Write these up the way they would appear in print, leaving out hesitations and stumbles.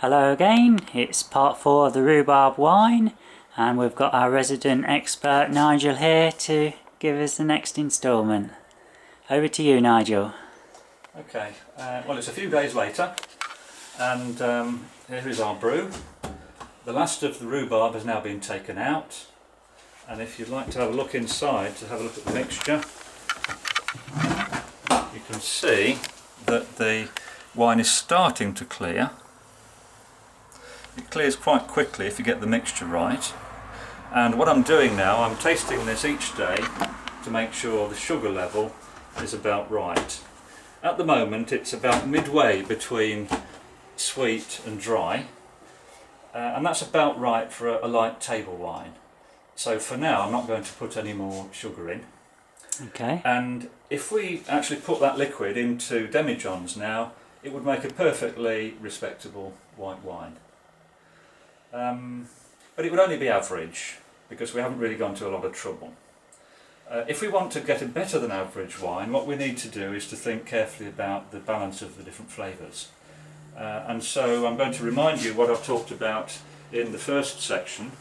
Hello again, it's part 4 of the Rhubarb Wine, and we've got our resident expert Nigel here to give us the next instalment. Over to you, Nigel. Okay, well, it's a few days later, and here is our brew. The last of the rhubarb has now been taken out, and if you'd like to have a look inside, to have a look at the mixture, you can see that the wine is starting to clear. It clears quite quickly if you get the mixture right. And what I'm doing now, I'm tasting this each day to make sure the sugar level is about right. At the moment it's about midway between sweet and dry, and that's about right for a light table wine. So for now I'm not going to put any more sugar in. Okay. And if we actually put that liquid into demijohns now, it would make a perfectly respectable white wine. But it would only be average, because we haven't really gone to a lot of trouble. If we want to get a better than average wine, what we need to do is to think carefully about the balance of the different flavours. And so I'm going to remind you what I've talked about in the first section.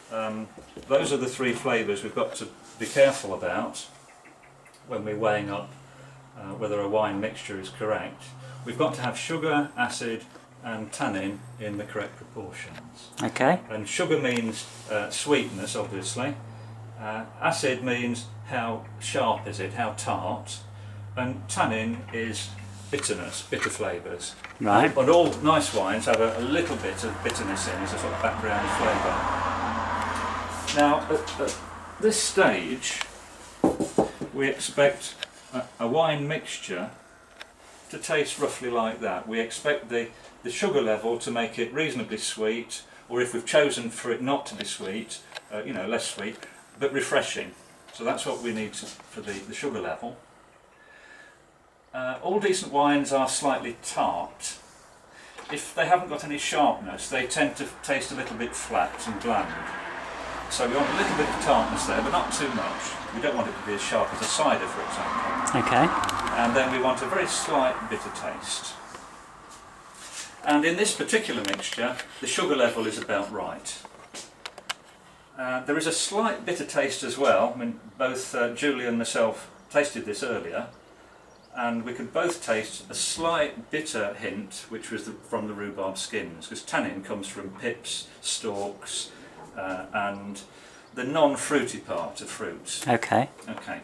Those are the three flavours we've got to be careful about when we're weighing up whether a wine mixture is correct. We've got to have sugar, acid and tannin in the correct proportions. Okay. And sugar means sweetness, obviously. Acid means how sharp is it, how tart. And tannin is bitterness, bitter flavours. Right. But all nice wines have a little bit of bitterness in as a sort of background flavour. Now, at this stage, we expect a wine mixture to taste roughly like that. We expect the sugar level to make it reasonably sweet, or if we've chosen for it not to be sweet, less sweet, but refreshing. So that's what we need for the sugar level. All decent wines are slightly tart. If they haven't got any sharpness, they tend to taste a little bit flat and bland. So we want a little bit of tartness there, but not too much. We don't want it to be as sharp as a cider, for example. Okay. And then we want a very slight bitter taste. And in this particular mixture, the sugar level is about right. There is a slight bitter taste as well. I mean, both Julie and myself tasted this earlier, and we could both taste a slight bitter hint, which was from the rhubarb skins, because tannin comes from pips, stalks, and the non-fruity part of fruits. Okay. Okay.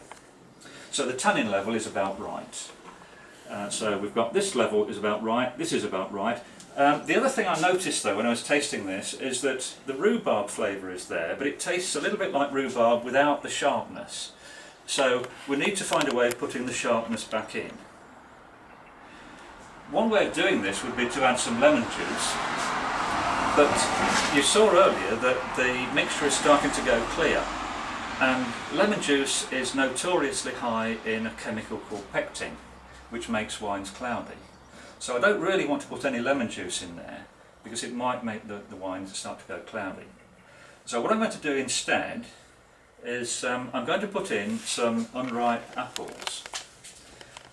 So the tannin level is about right. So we've got this level is about right, this is about right. The other thing I noticed though when I was tasting this is that the rhubarb flavour is there, but it tastes a little bit like rhubarb without the sharpness. So we need to find a way of putting the sharpness back in. One way of doing this would be to add some lemon juice, but you saw earlier that the mixture is starting to go clear. And lemon juice is notoriously high in a chemical called pectin, which makes wines cloudy. So I don't really want to put any lemon juice in there, because it might make the wines start to go cloudy. So what I'm going to do instead is I'm going to put in some unripe apples.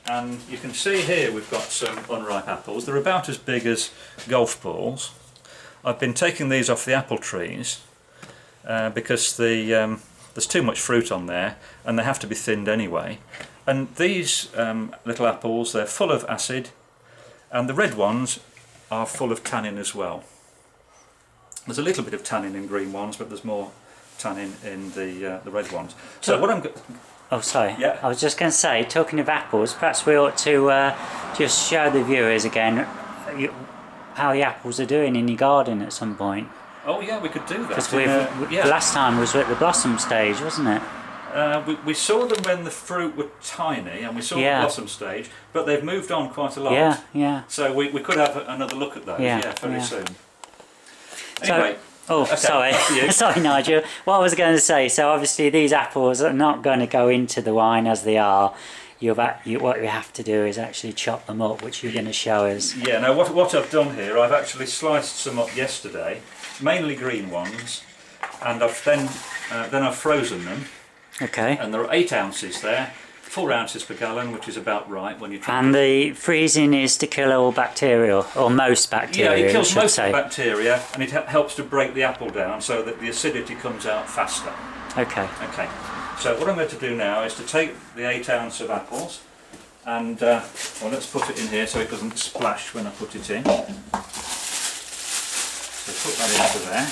And you can see here we've got some unripe apples. They're about as big as golf balls. I've been taking these off the apple trees because there's too much fruit on there and they have to be thinned anyway. And these little apples, they're full of acid, and the red ones are full of tannin as well. There's a little bit of tannin in green ones, but there's more tannin in the red ones. So what I'm Oh, sorry. Yeah. I was just going to say, talking of apples, perhaps we ought to just show the viewers again how the apples are doing in your garden at some point. Oh yeah, we could do that. Because the last time was at the blossom stage, wasn't it? We saw them when the fruit were tiny, and we saw the blossom stage, but they've moved on quite a lot. Yeah, yeah. So we could have another look at those, very soon. Anyway. Sorry. Sorry, Nigel. What I was going to say, so obviously these apples are not going to go into the wine as they are. What you have to do is actually chop them up, which you're going to show us. Yeah, now what I've done here, I've actually sliced some up yesterday, mainly green ones, and then I've frozen them. Okay. And there are 8 ounces there. 4 ounces per gallon, which is about right when you try. And the freezing is to kill all bacteria, or most bacteria. Yeah, it kills most say. of the bacteria, and it helps to break the apple down so that the acidity comes out faster. Okay. Okay. So what I'm going to do now is to take the 8 ounce of apples, and well, let's put it in here so it doesn't splash when I put it in. So put that into there.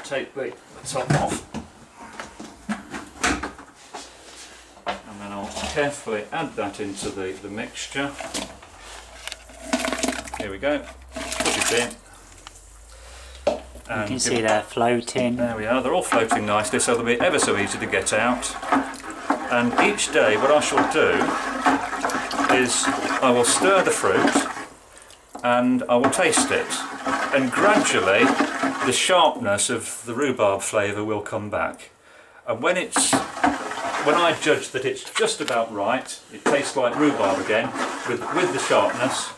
Take the top off, and then I'll carefully add that into the mixture. Here we go, put it in. And you can see they're floating. There we are, they're all floating nicely, so they'll be ever so easy to get out. And each day what I shall do is I will stir the fruit and I will taste it, and gradually the sharpness of the rhubarb flavour will come back. And when I judge that it's just about right, it tastes like rhubarb again with the sharpness.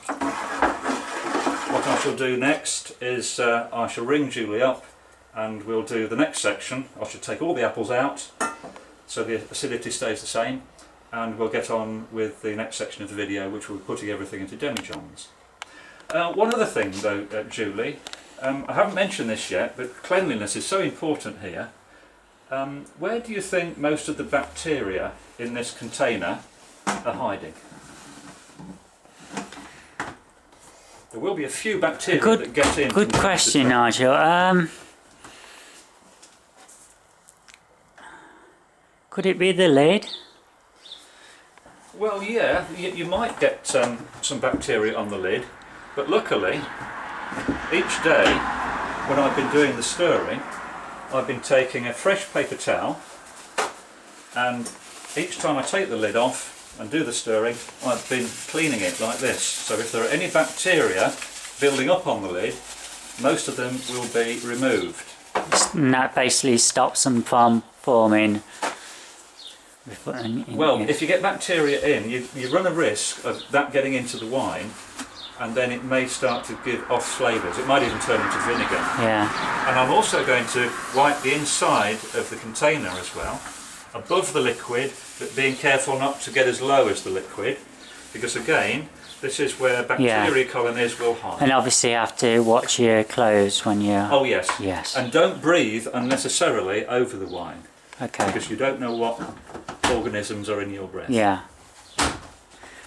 What I shall do next is I shall ring Julie up and we'll do the next section. I shall take all the apples out so the acidity stays the same, and we'll get on with the next section of the video, which will be putting everything into demijohns. One other thing though, Julie, I haven't mentioned this yet, but cleanliness is so important here. Where do you think most of the bacteria in this container are hiding? There will be a few bacteria that get in. Good question, Nigel. Could it be the lid? Well, yeah, you might get some bacteria on the lid, but luckily, each day when I've been doing the stirring, I've been taking a fresh paper towel, and each time I take the lid off and do the stirring, I've been cleaning it like this. So if there are any bacteria building up on the lid, most of them will be removed. And that basically stops them from forming. Well, if you get bacteria in, you run a risk of that getting into the wine, and then it may start to give off flavours. It might even turn into vinegar. Yeah. And I'm also going to wipe the inside of the container as well, above the liquid, but being careful not to get as low as the liquid, because again, this is where bacteria colonies will hide. And obviously you have to watch your clothes when you're... Oh yes. Yes. And don't breathe unnecessarily over the wine. Okay. Because you don't know what organisms are in your breath. Yeah. I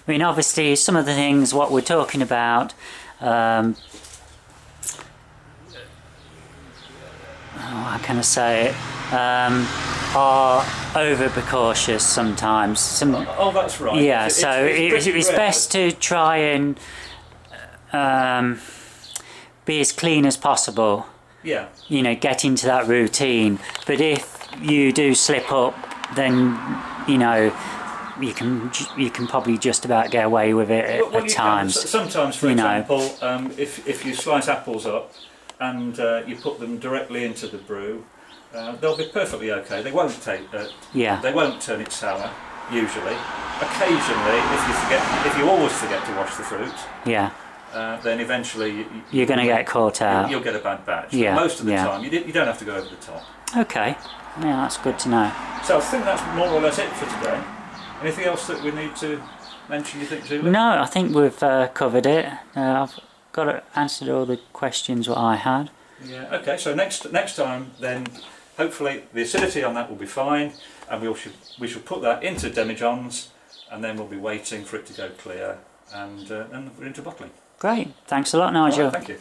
mean, obviously some of the things what we're talking about, how can I say it, are over precautious sometimes. Oh, that's right. Yeah, it's best to try and be as clean as possible. Yeah. You know, get into that routine. But if you do slip up, then you know you can probably just about get away with it at times. Sometimes, for example, if you slice apples up and you put them directly into the brew, they'll be perfectly okay. They won't they won't turn it sour usually. Occasionally, if you always forget to wash the fruit, then eventually you're going to get caught out. You'll get a bad batch. Yeah, Most of the time, you don't have to go over the top. Okay, yeah, that's good to know. So I think that's more or less it for today. Anything else that we need to mention, you think, Julie? No, I think we've covered it. I've answered all the questions what I had. Yeah. Okay. So next time, then hopefully the acidity on that will be fine, and we shall put that into demijohns, and then we'll be waiting for it to go clear, and we're into bottling. Great. Thanks a lot, Nigel. All right, thank you.